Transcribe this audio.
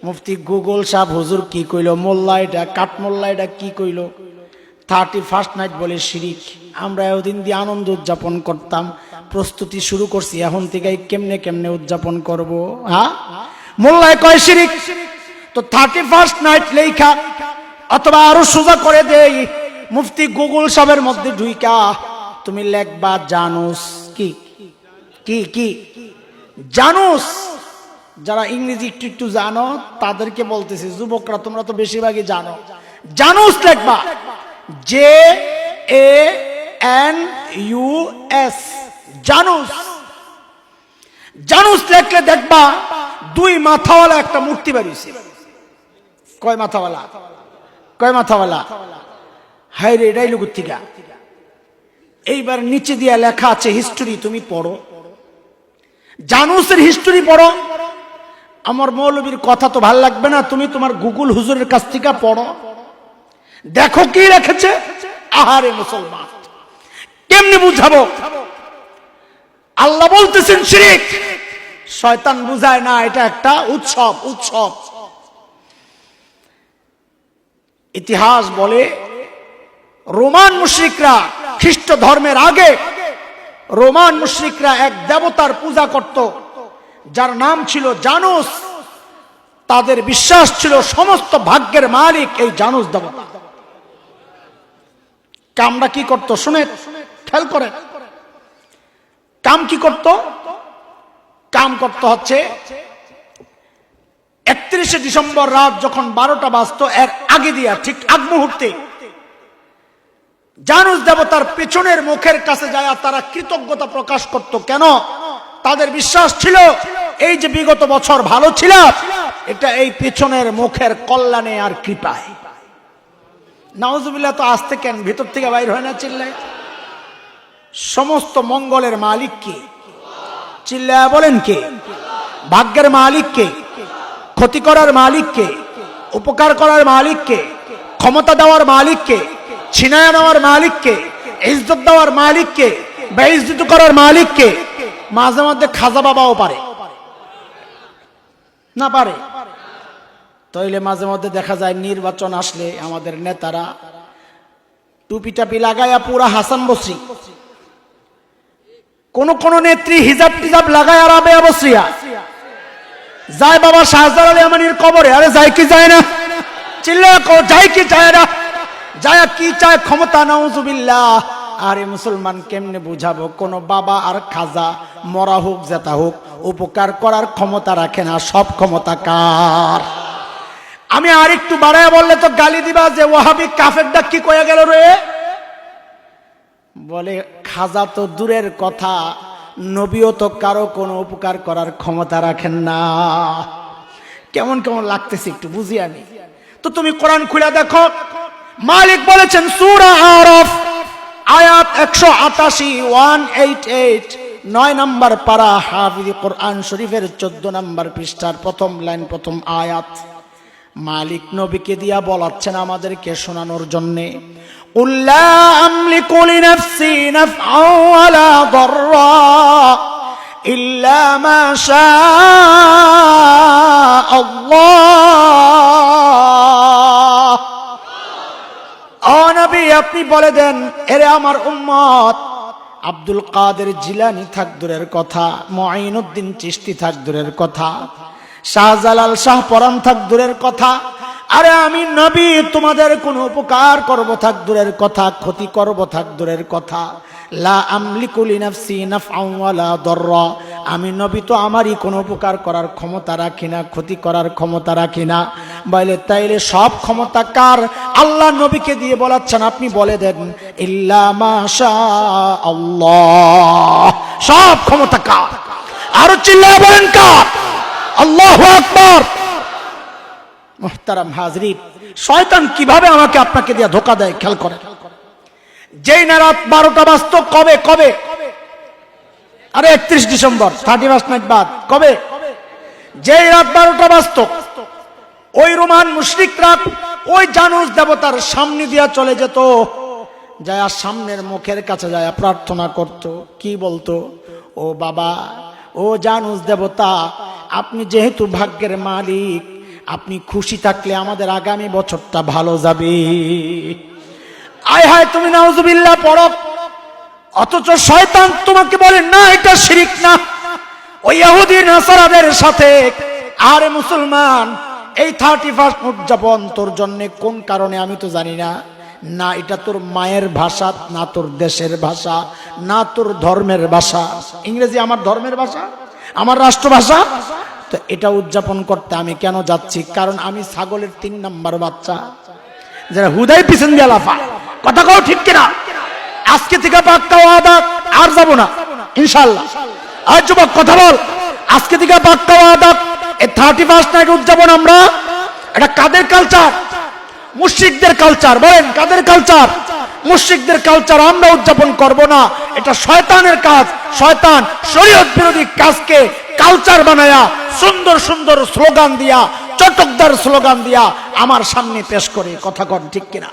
মুফতি Google সাহেব হুজুর কি কইল, মোল্লা এটা কাঠ মোল্লা এটা কি কইল, 31st নাইট বলে শিরিক। আমরা এতদিন দিয়ে আনন্দ উদযাপন করতাম, প্রস্তুতি শুরু করছি এখন থেকে কেমনে কেমনে উদযাপন করব। হ্যাঁ, মোল্লায় কয় শিরিক, তো 31st নাইট লেখা, অথবা আরো সোজা করে দেই, মুফতি গুগল সাহেবের মধ্যে ঢুইকা তুমি লেখবা জানুস। কি কি কি জানুস? যারা ইংরেজি একটু একটু জানো তাদেরকে বলতেছি, যুবকরা তোমরা তো বেশিরভাগই জানো। জানুস লেখবা, JANUS, জানুস। জানুস লেখলে দেখবা 2 মাথাওয়ালা একটা মূর্তি বাড়িয়েছে। কয় মাথাওয়ালা? কয় মাথাওয়ালা? হাই রে, এটাই লুকুত্তিকা। এইবার নিচে দিয়া লেখা আছে হিস্টোরি, তুমি পড়ো, জানুসের হিস্টোরি পড়ো। আমার মৌলবীর কথা তো ভাল লাগবে না, তুমি তোমার গুগল হুজুরের কাছ থেকে পড়ো, দেখো কি রেখেছে। আহারে মুসলমান, কেমনে বুঝাবো? আল্লাহ বলতেছেন শিরিক, শয়তান বুঝায় না এটা একটা উৎসব। উৎসব ইতিহাস বলে রোমান মুশরিকরা, খ্রিস্ট ধর্মের আগে রোমান মুশরিকরা এক দেবতার পূজা করত যার নাম ছিল জানুস। তাদের বিশ্বাস ছিল সমস্ত ভাগ্যের মালিক এই জানুস দেবতা। কামরা কি করত শুনে খেয়াল করে, কাম কি করত? কাম করতে হচ্ছে 31শে ডিসেম্বর রাত যখন 12টা বাজতো, এর আগে দিয়া ঠিক আগ মুহূর্তে জানুস দেবতার পেছনের মুখের কাছে যায় তারা কৃতজ্ঞতা প্রকাশ করত। কেন? তাদের বিশ্বাস ছিল এই যে বিগত বছর ভালো ছিল, এটা এই পেছনের মুখের কল্যাণে আর কৃপায়। নাউজুবিল্লাহ, তো আসতে কেন ভিতর থেকে বাইর হয় না চিল্লায়? সমস্ত মঙ্গলের মালিক কে? চিল্লায় বলেন কে? ভাগ্যের মালিক কে? ক্ষতি করার মালিক কে? উপকার করার মালিক কে? ক্ষমতা দেওয়ার মালিক কে? ছিনায় নেওয়ার মালিক কে? ইজ্জত দেওয়ার মালিক কে? বেইজ্জত করার মালিক কে? মাঝে মধ্যে খাজা বাবাও পারে না? পারে। তাইলে মাঝে মধ্যে দেখা যায় নির্বাচন আসলে আমাদের নেতারা টুপি টাপি লাগায়া পুরা হাসান বসরি, কোন কোন নেত্রী হিজাব টিজাব লাগায় আরাবে বসরিয়া যায় বাবা শাহজালাল আমানির কবরে। আরে যায় কি যায় না? চিল্লা কো, যায় কি যায় না? যায় কি চায়? ক্ষমতা। নাউজুবিল্লাহ। আরে মুসলমান, কেমনে বুঝাবো? কোন বাবা আর খাজা মরা হোক জেতা হোক উপকার করার ক্ষমতা রাখে না, সব ক্ষমতা কার? আমি আর একটু বাড়ায় বললে তো গালি দিবা যে ওয়াহাবি কাফেরটা কি কয়ে গেল রে। বলে খাজা তো দূরের কথা, নবীও তো কারো কোনো উপকার করার ক্ষমতা রাখেন না। কেমন কেমন লাগতেছে একটু বুঝি আমি। তো তুমি কোরআন খুলে দেখো, মালিক বলেছেন সূরা আরাফ আয়াত 188, 188, 9 নম্বর পারা, হাফিজ কোরআন শরীফের 14 নম্বর পৃষ্ঠার প্রথম লাইন, প্রথম আয়াত। মালিক নবীকে দিয়া বলাচ্ছেন আমাদেরকে শোনানোর জন্যে, কুল লা আমলিকু লিনাফসি নাফআন ওয়ালা দাররা ইল্লা মা শাআ আল্লাহ। ও নবী, আপনি বলে দেন, এরে আমার উম্মত, আব্দুল কাদের জিলানী থাক দূরের কথা, মুঈনুদ্দিন চিশতি থাক দূরের কথা, শাহজালাল শাহ পরান থাক দূরের কথা, আরে আমি নবী তোমাদের কোনো উপকার করব থাক দূরের কথা, ক্ষতি করব থাক দূরের কথা। লা আমলিকু লিনাফসি নাফআন ওয়ালা দাররা, আমি নবী তো আমারই কোনো উপকার করার ক্ষমতা রাখি না, ক্ষতি করার ক্ষমতা রাখি না। বলে তাইলে সব ক্ষমতা কার? আল্লাহ নবীকে দিয়ে বলাচ্ছেন, আপনি বলে দেন ইল্লা মা শাআ আল্লাহ, সব ক্ষমতা কার? আরো চিল্লায় বলেন কার? আল্লাহু আকবার। মুহতারাম হাজরিন, শয়তান কিভাবে আমাকে আপনাকে দিয়ে ধোঁকা দেয় খেয়াল করেন। যেই না রাত 12টা বাজতো, কবে কবে? আরে 31 ডিসেম্বর, 31st নাইট বাদ। কবে? যেই রাত 12টা বাজতো, ওই রোমান মুশরিকরা ওই জানুস দেবতার সামনে দিয়া চলে যেত, যায় সামনের মুখের কাছে যায় প্রার্থনা করত। কি বলতো? ও বাবা, ও জানুস দেবতা, আপনি যেহেতু ভাগ্যের মালিক, আপনি খুশি থাকলে আমাদের আগামী বছরটা ভালো যাবে। আয় হায় তুমি নাউজুবিল্লাহ পড়ো, অথচ শয়তান তোমাকে বলে না এটা শিরক না। ওই ইহুদি নাসারাদের সাথে আরে মুসলমান এই 31 উদযাপন তোর জন্য কোন কারণে আমি তো জানি না, না এটা তোর মায়ের ভাষা, না তোর দেশের ভাষা, না তোর ধর্মের ভাষা। ইংরেজি আমার ধর্মের ভাষা, আমার রাষ্ট্রভাষা, তো এটা উদযাপন করতে আমি কেন যাচ্ছি? কারণ আমি ছাগলের 3 নাম্বার বাচ্চা, যারা হুদাই পিছন দিয়ে লাফায়। কথা কও ঠিক কিনা? আজকে থেকে পাক্কা ওয়াদা, আর যাব না ইনশাআল্লাহ। আর যুবক কথা বল, আজকে থেকে পাক্কা ওয়াদা, এই 31 নাইট উদযাপন আমরা, এটা কাদের কালচার? মুশরিকদের কালচার। বলেন কাদের কালচার? মুশরিকদের কালচার। আমরা উদযাপন করব না, এটা শয়তানের কাজ। শয়তান শরীয়ত বিরোধী কাজকে কালচার বানায়া সুন্দর সুন্দর স্লোগান দিয়া, চটকদার স্লোগান দিয়া আমার সামনে পেশ করে। কথা কন ঠিক কিনা?